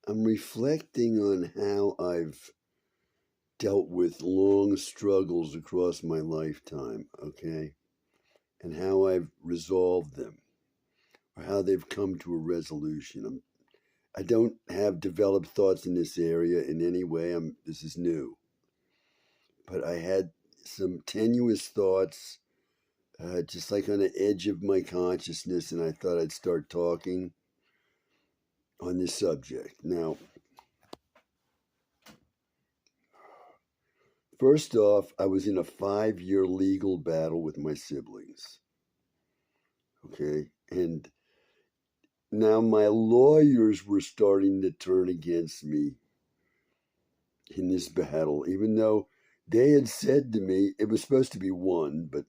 I'm reflecting on how I've dealt with long struggles across my lifetime, okay? And how I've resolved them or how they've come to a resolution. I don't have developed thoughts in this area in any way. This is new. But I had some tenuous thoughts, just like on the edge of my consciousness, and I thought I'd start talking on this subject. Now, first off, I was in a 5-year legal battle with my siblings. Okay. And now my lawyers were starting to turn against me in this battle, even though they had said to me it was supposed to be one, but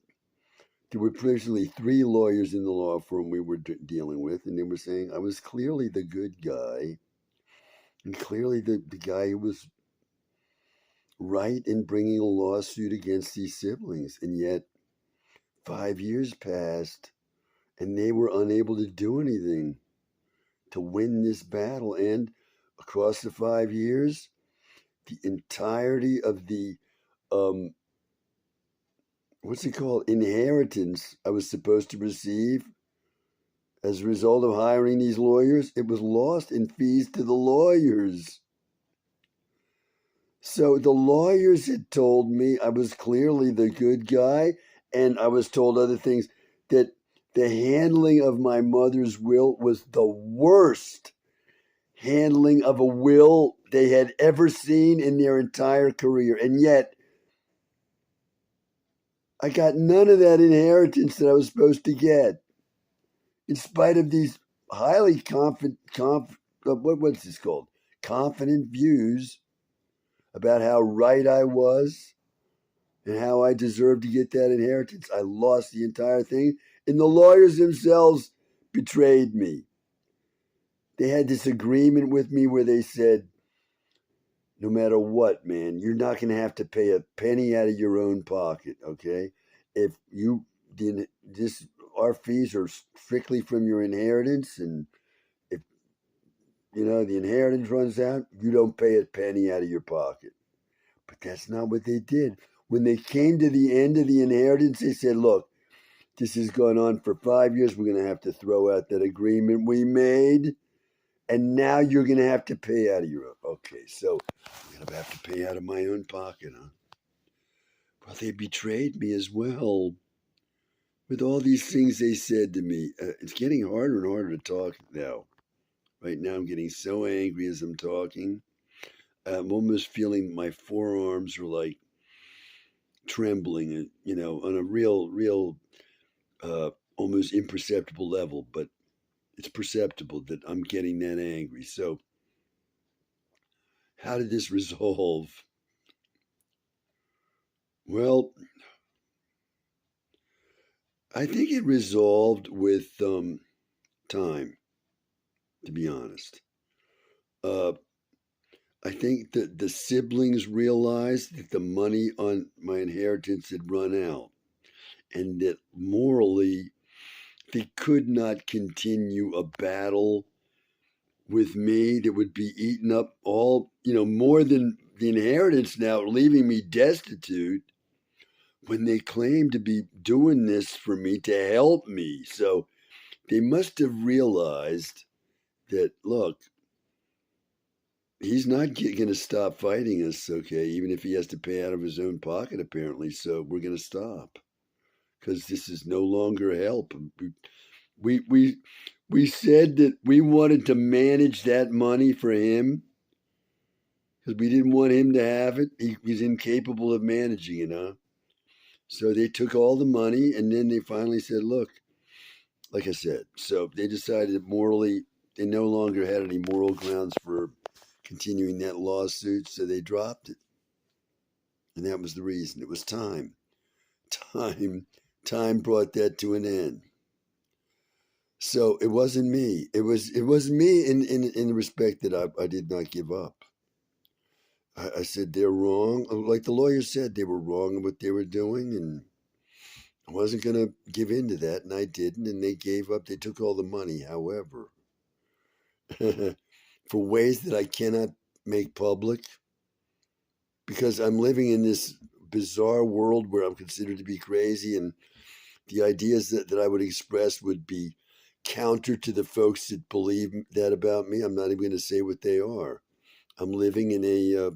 there were presently 3 lawyers in the law firm we were dealing with, and they were saying I was clearly the good guy and clearly the guy who was right in bringing a lawsuit against these siblings. And yet 5 years passed and they were unable to do anything to win this battle. And across the 5 years, the entirety of the what's it called, inheritance I was supposed to receive as a result of hiring these lawyers, it was lost in fees to the lawyers. So the lawyers had told me I was clearly the good guy, and I was told other things, that the handling of my mother's will was the worst handling of a will they had ever seen in their entire career. And yet, I got none of that inheritance that I was supposed to get, in spite of these highly what's this called? Confident views about how right I was and how I deserved to get that inheritance. I lost the entire thing, and the lawyers themselves betrayed me. They had this agreement with me where they said, no matter what, man, you're not going to have to pay a penny out of your own pocket, okay? If you didn't, our fees are strictly from your inheritance, and if the inheritance runs out, you don't pay a penny out of your pocket. But that's not what they did. When they came to the end of the inheritance, they said, look, this has gone on for 5 years. We're going to have to throw out that agreement we made. And now you're going to have to pay out of your own. Okay, so I'm going to have to pay out of my own pocket, huh? Well, they betrayed me as well with all these things they said to me. It's getting harder and harder to talk now. Right now, I'm getting so angry as I'm talking. I'm almost feeling my forearms are like trembling, on a real, almost imperceptible level, but it's perceptible that I'm getting that angry. So, how did this resolve? Well, I think it resolved with time, to be honest. Uh, I think that the siblings realized that the money on my inheritance had run out and that morally they could not continue a battle with me that would be eaten up all, more than the inheritance now, leaving me destitute, when they claimed to be doing this for me to help me. So they must have realized that, look, he's not going to stop fighting us, okay, even if he has to pay out of his own pocket, apparently. So we're going to stop because this is no longer help. We, we, we said that we wanted to manage that money for him because we didn't want him to have it. He's incapable of managing it, huh? So they took all the money, and then they finally said, look, like I said, so they decided that morally they no longer had any moral grounds for continuing that lawsuit, so they dropped it. And that was the reason. It was time. Time. Time brought that to an end. So it wasn't me. It was me in the respect that I did not give up. I said they're wrong. Like the lawyer said, they were wrong in what they were doing, and I wasn't going to give in to that, and I didn't. And they gave up. They took all the money. However, for ways that I cannot make public because I'm living in this bizarre world where I'm considered to be crazy, and the ideas that I would express would be counter to the folks that believe that about me. I'm not even going to say what they are. I'm living in a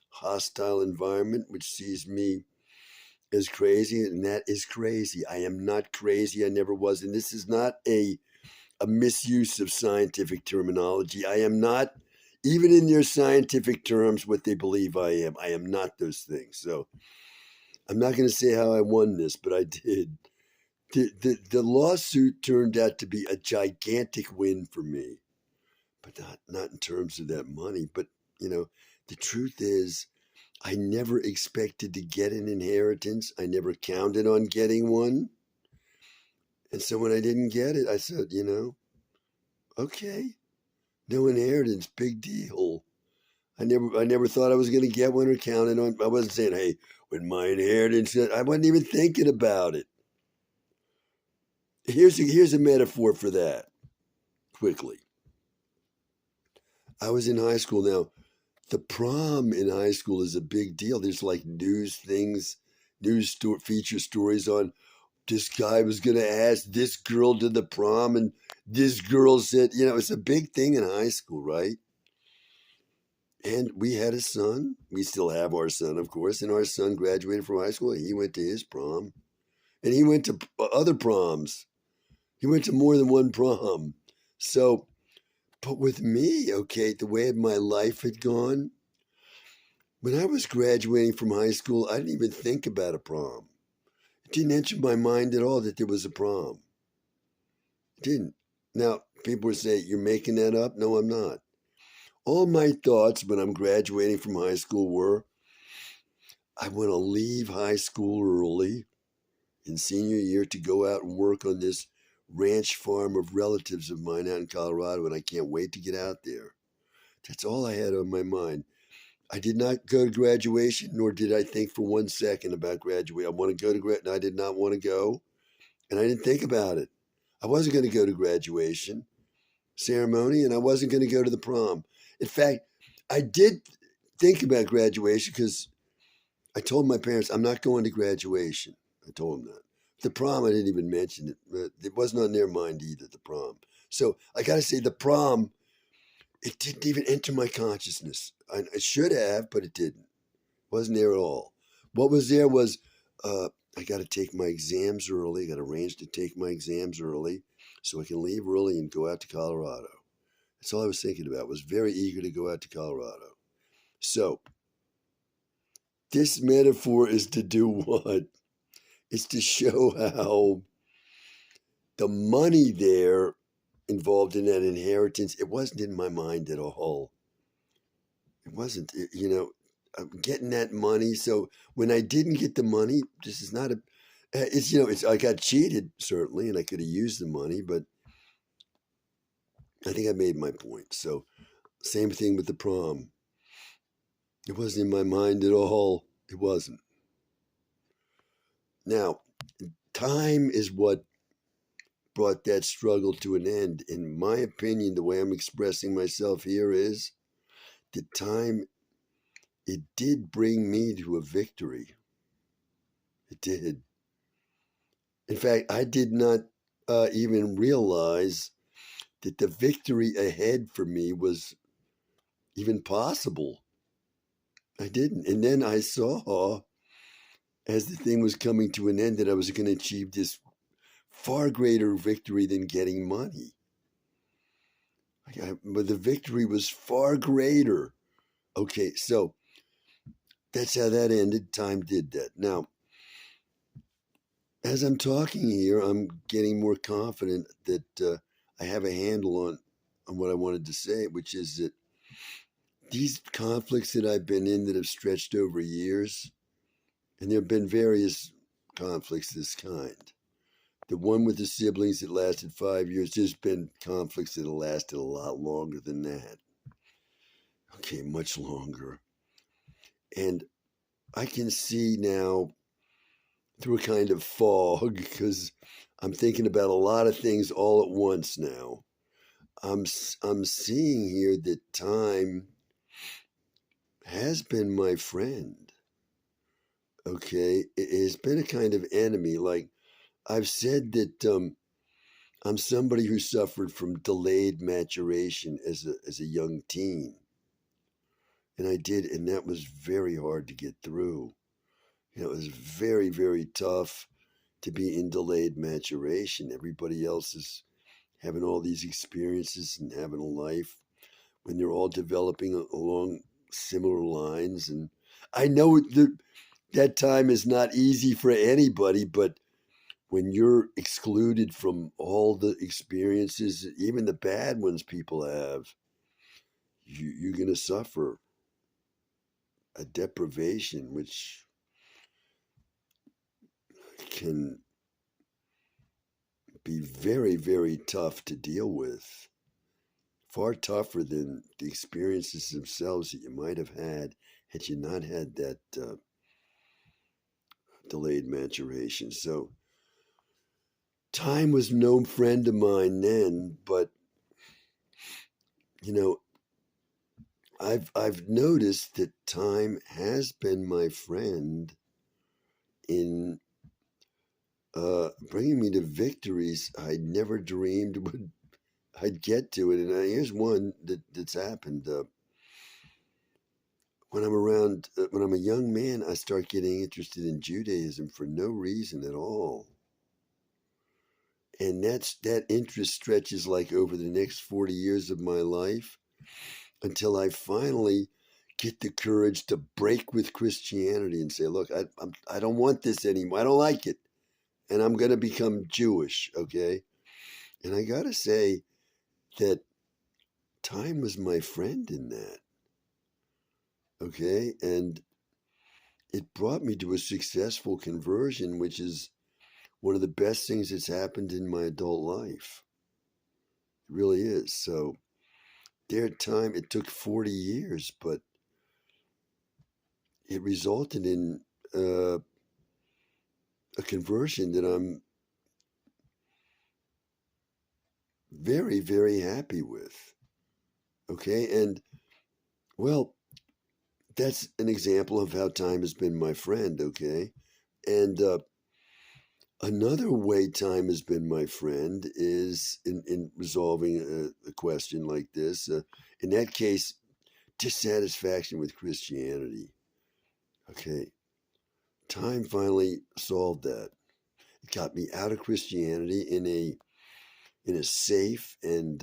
hostile environment which sees me as crazy, and that is crazy. I am not crazy. I never was. And this is not a misuse of scientific terminology. I am not, even in their scientific terms, what they believe I am. I am not those things. So I'm not going to say how I won this, but I did. The lawsuit turned out to be a gigantic win for me, but not in terms of that money. But, the truth is, I never expected to get an inheritance. I never counted on getting one. And so when I didn't get it, I said, okay, no inheritance, big deal. I never thought I was going to get one or counted on. I wasn't saying, hey, when my inheritance, I wasn't even thinking about it. Here's a metaphor for that. Quickly, I was in high school. Now, the prom in high school is a big deal. There's like news things, feature stories on this guy was going to ask this girl to the prom, and this girl said, it's a big thing in high school, right? And we had a son. We still have our son, of course, and our son graduated from high school. He went to his prom, and he went to other proms. He went to more than one prom. So, but with me, okay, the way my life had gone, when I was graduating from high school, I didn't even think about a prom. It didn't enter my mind at all that there was a prom. It didn't. Now, people would say, you're making that up? No, I'm not. All my thoughts when I'm graduating from high school were, I want to leave high school early in senior year to go out and work on this ranch farm of relatives of mine out in Colorado, and I can't wait to get out there. That's all I had on my mind. I did not go to graduation, nor did I think for 1 second about graduation. I want to go to grad. I did not want to go, and I didn't think about it. I wasn't going to go to graduation ceremony, and I wasn't going to go to the prom. In fact, I did think about graduation because I told my parents I'm not going to graduation. I told them that. The prom, I didn't even mention it. But it wasn't on their mind either, the prom. So I got to say, the prom, it didn't even enter my consciousness. I should have, but it didn't. It wasn't there at all. What was there was I got to take my exams early. I got to arrange to take my exams early so I can leave early and go out to Colorado. That's all I was thinking about. I was very eager to go out to Colorado. So this metaphor is to do what? It's to show how the money there involved in that inheritance, it wasn't in my mind at all. It wasn't, I'm getting that money. So when I didn't get the money, this is not I got cheated certainly, and I could have used the money, but I think I made my point. So same thing with the prom. It wasn't in my mind at all. It wasn't. Now, time is what brought that struggle to an end. In my opinion, the way I'm expressing myself here is the time, it did bring me to a victory. It did. In fact, I did not even realize that the victory ahead for me was even possible. I didn't. And then I saw, as the thing was coming to an end, that I was going to achieve this far greater victory than getting money. But the victory was far greater. Okay, so that's how that ended. Time did that. Now, as I'm talking here, I'm getting more confident that I have a handle on what I wanted to say, which is that these conflicts that I've been in that have stretched over years, and there have been various conflicts of this kind. The one with the siblings that lasted 5 years, there's been conflicts that have lasted a lot longer than that. Okay, much longer. And I can see now through a kind of fog because I'm thinking about a lot of things all at once now. I'm seeing here that time has been my friend. Okay, it has been a kind of enemy. Like I've said that I'm somebody who suffered from delayed maturation as a young teen, and I did, and that was very hard to get through. It was very, very tough to be in delayed maturation. Everybody else is having all these experiences and having a life when they're all developing along similar lines. And I know that time is not easy for anybody, but when you're excluded from all the experiences, even the bad ones people have, you're going to suffer a deprivation, which can be very, very tough to deal with. Far tougher than the experiences themselves that you might have had you not had that delayed maturation. So, time was no friend of mine then, but you know, I've noticed that time has been my friend in bringing me to victories I never dreamed I'd get to it. And here's one that's happened. When I'm a young man, I start getting interested in Judaism for no reason at all. And that interest stretches like over the next 40 years of my life until I finally get the courage to break with Christianity and say, look, I don't want this anymore. I don't like it. And I'm going to become Jewish, okay? And I got to say that time was my friend in that, okay? And it brought me to a successful conversion, which is one of the best things that's happened in my adult life. It really is. So, it took 40 years, but it resulted in uh, a conversion that I'm very, very happy with. Okay. And, well, that's an example of how time has been my friend. Okay. And another way time has been my friend is in resolving a question like this. In that case, dissatisfaction with Christianity. Okay. Time finally solved that. It got me out of Christianity in a safe and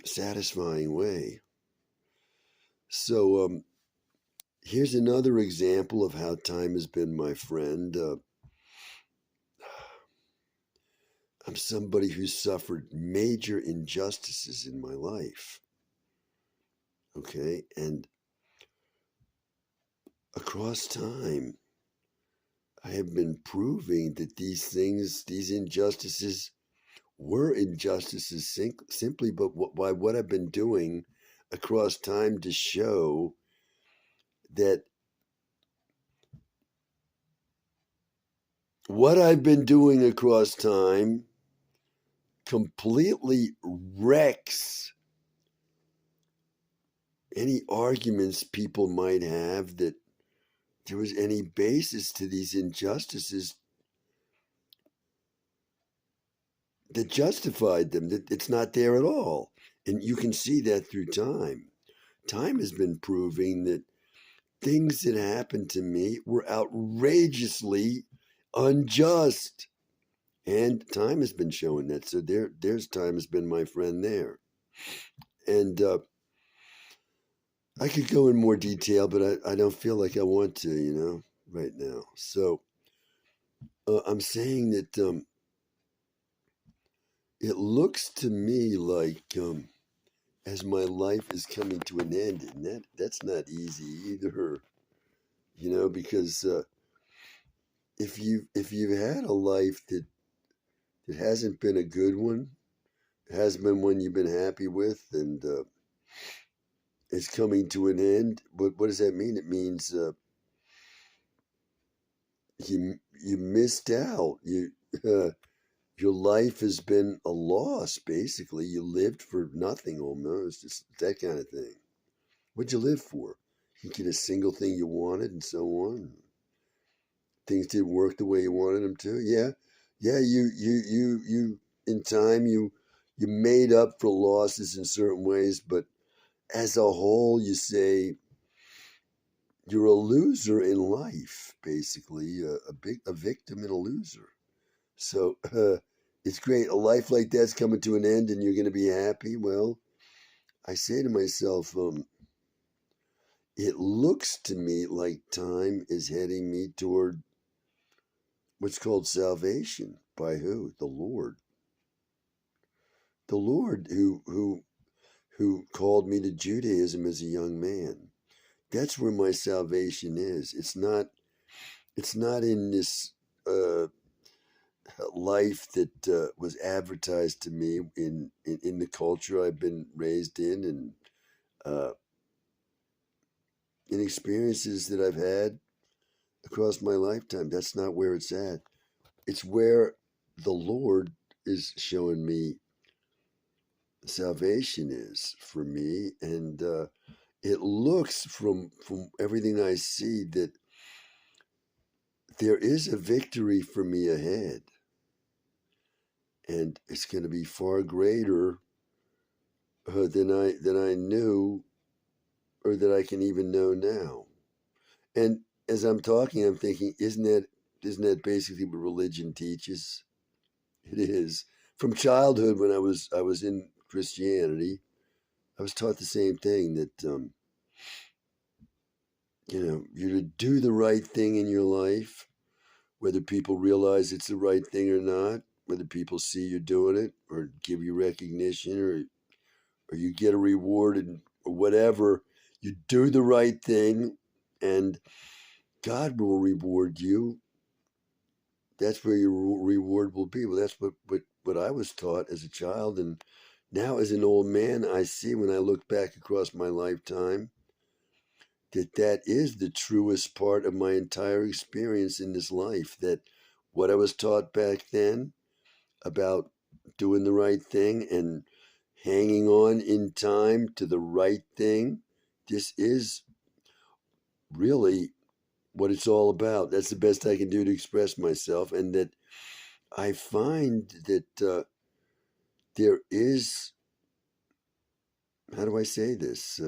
satisfying way. So here's another example of how time has been my friend. I'm somebody who's suffered major injustices in my life. Okay, and across time, I have been proving that these injustices, were injustices simply, but by what I've been doing across time to show that what I've been doing across time completely wrecks any arguments people might have that there was any basis to these injustices that justified them, that it's not there at all. And you can see that through time. Time has been proving that things that happened to me were outrageously unjust. And time has been showing that. So there's time has been my friend there. And I could go in more detail, but I don't feel like I want to, right now. So I'm saying that it looks to me like as my life is coming to an end, and that's not easy either, because if you've had a life that hasn't been a good one, has been one you've been happy with, and it's coming to an end. What does that mean? It means you missed out. your life has been a loss, basically. You lived for nothing almost. It's that kind of thing. What'd you live for? You get a single thing you wanted and so on. Things didn't work the way you wanted them to. Yeah. Yeah, you in time you made up for losses in certain ways, but as a whole you say you're a loser in life, basically, a victim and a loser. So it's great. A life like that's coming to an end, and you're going to be happy. Well, I say to myself, it looks to me like time is heading me toward what's called salvation. By who? The Lord. The Lord who called me to Judaism as a young man. That's where my salvation is. It's not. It's not in this life that was advertised to me in the culture I've been raised in, and uh, in experiences that I've had across my lifetime. That's not where it's at. It's where the Lord is showing me salvation is for me, and it looks from everything I see that there is a victory for me ahead, and it's going to be far greater than I knew or that I can even know now. And as I'm talking, I'm thinking, isn't that basically what religion teaches? It is. From childhood, when I was in Christianity, I was taught the same thing, that you're to do the right thing in your life, whether people realize it's the right thing or not, whether people see you doing it or give you recognition, or you get a reward, or whatever. You do the right thing, and God will reward you. That's where your reward will be. Well, that's what I was taught as a child. And now, as an old man, I see, when I look back across my lifetime, that is the truest part of my entire experience in this life. That what I was taught back then about doing the right thing and hanging on in time to the right thing, this is really what it's all about. That's the best I can do to express myself, and that I find that there is, how do I say this?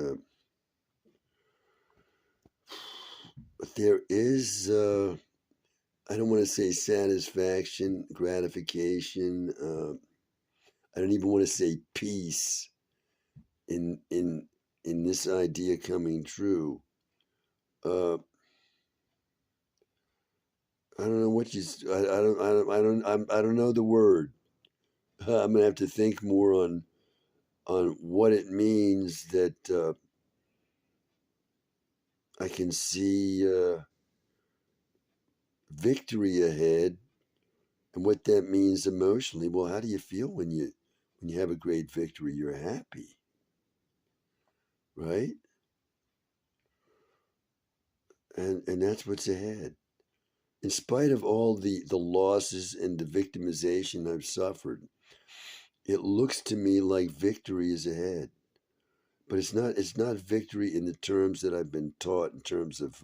There is, I don't want to say satisfaction, gratification. I don't even want to say peace in this idea coming true. Uh, I don't know what you. I don't know the word. I'm gonna have to think more on what it means that I can see victory ahead, and what that means emotionally. Well, how do you feel when you have a great victory? You're happy, right? And that's what's ahead. In spite of all the losses and the victimization I've suffered, it looks to me like victory is ahead. But it's not victory in the terms that I've been taught, in terms of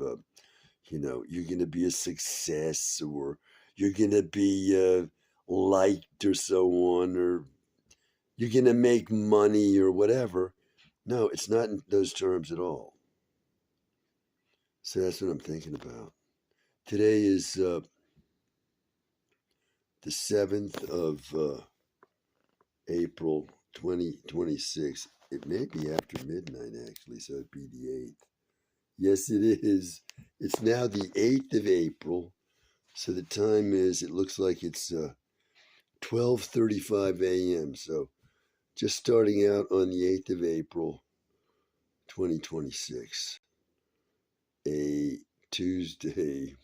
you're going to be a success, or you're going to be liked, or so on, or you're going to make money or whatever. No, it's not in those terms at all. So that's what I'm thinking about. Today is the 7th of April 2026. It may be after midnight, actually, so it'd be the 8th. Yes, it is. It's now the 8th of April. So the time is, it looks like it's 12:35 a.m. So just starting out on the 8th of April, 2026, a Tuesday.